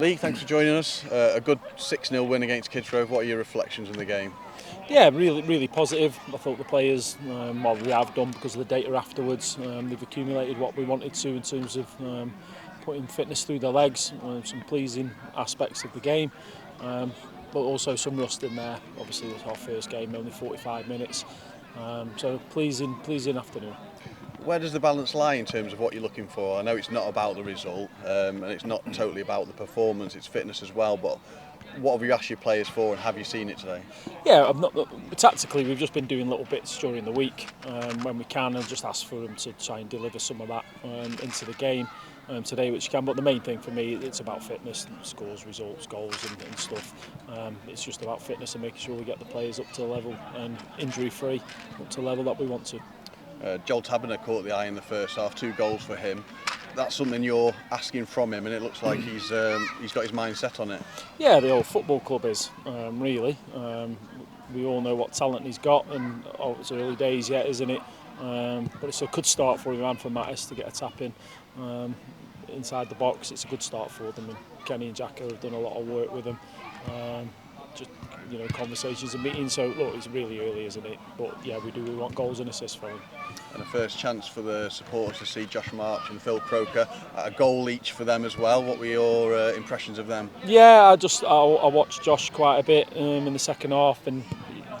Lee, thanks for joining us. A good 6-0 win against Kidsgrove. What are your reflections on the game? Yeah, really positive. I thought the players, well, we have done because of the data afterwards. They've accumulated what we wanted to in terms of putting fitness through their legs. Some pleasing aspects of the game, but also some rust in there. Obviously, it's our first game, only 45 minutes. So pleasing afternoon. Where does the balance lie in terms of what you're looking for? I know it's not about the result, and it's not totally about the performance, it's fitness as well, but what have you asked your players for and have you seen it today? Yeah, tactically we've just been doing little bits during the week when we can, and just ask for them to try and deliver some of that into the game today, which can. But the main thing for me, it's about fitness, scores, results, goals and stuff. It's just about fitness and making sure we get the players up to the level and injury free, up to the level that we want to. Joel Taberner caught the eye in the first half, 2 goals for him. That's something you're asking from him, and it looks like he's got his mind set on it. Yeah, the old football club is really. We all know what talent he's got, and it's early days yet, isn't it? But it's a good start for him and for Mattis to get a tap in inside the box. It's a good start for them, and Kenny and Jacko have done a lot of work with him. Just conversations and meetings. So look, it's really early, isn't it? But yeah, we want goals and assists for him. And a first chance for the supporters to see Josh March and Phil Croker, a goal each for them as well. What were your impressions of them? Yeah, I watched Josh quite a bit in the second half, and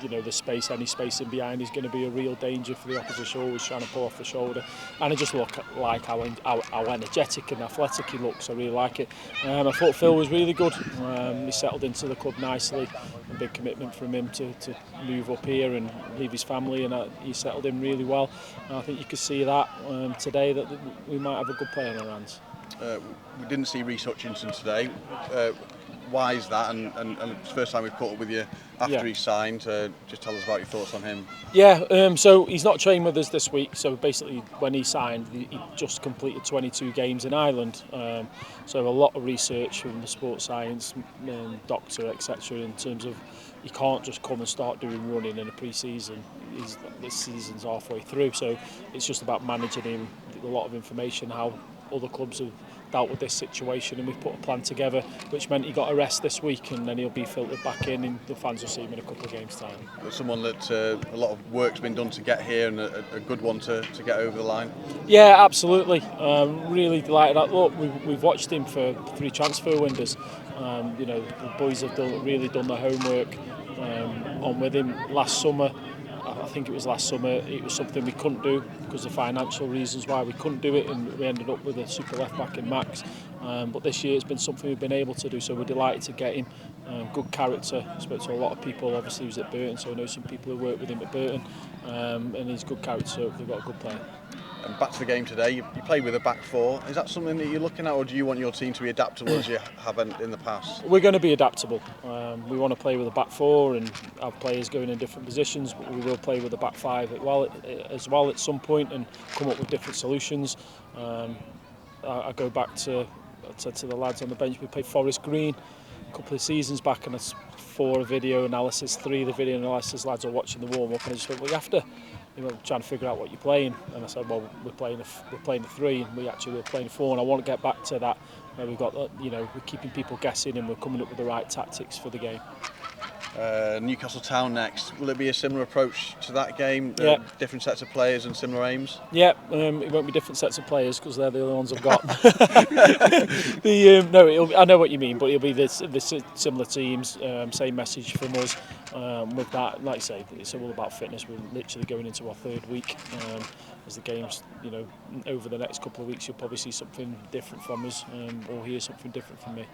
any space in behind is going to be a real danger for the opposition. Always trying to pull off the shoulder, and I just look like how energetic and athletic he looks. I really like it. I thought Phil was really good. He settled into the club nicely. A big commitment from him to move up here and leave his family, and he settled in really well. And I think you could see that today that we might have a good player on our hands. We didn't see Reece Hutchinson today. Why is that? And it's the first time we've caught up with you after he signed. Just tell us about your thoughts on him. Yeah, so he's not trained with us this week. So basically, when he signed, he just completed 22 games in Ireland. So a lot of research from the sports science doctor, etc. In terms of he can't just come and start doing running in a pre-season. This season's halfway through, so it's just about managing him. A lot of information how other clubs have dealt with this situation, and we've put a plan together, which meant he got a rest this week, and then he'll be filtered back in, and the fans will see him in a couple of games' time. But someone that a lot of work's been done to get here, and a good one to get over the line. Yeah, absolutely. Really delighted. Look, we've watched him for 3 transfer windows. The boys have really done their homework on with him last summer. I think it was last summer, it was something we couldn't do because of financial reasons why we couldn't do it, and we ended up with a super left back in Max. But this year it's been something we've been able to do, so we're delighted to get him. Good character. I spoke to a lot of people, obviously he was at Burton, so I know some people who work with him at Burton, and he's good character, so they've got a good player. And back to the game today, you played with a back 4. Is that something that you're looking at, or do you want your team to be adaptable as you haven't in the past? We're going to be adaptable. We want to play with a back 4 and have players going in different positions, but we will play with a back 5 as well at some point and come up with different solutions. I go back to the lads on the bench, we played Forest Green a couple of seasons back, and it's 4 video analysis, 3 the video analysis lads are watching the warm up, and I just went, well, you have to trying to figure out what you're playing, and I said, well, we're playing the 3, and we're playing 4, and I want to get back to that where we've got we're keeping people guessing and we're coming up with the right tactics for the game. Newcastle Town next. Will it be a similar approach to that game? Yeah. Different sets of players and similar aims? Yeah, it won't be different sets of players because they're the only ones I've got. I know what you mean, but it'll be the similar teams, same message from us. With that, like I say, it's all about fitness. We're literally going into our 3rd week. As the games, over the next couple of weeks, you'll probably see something different from us or hear something different from me.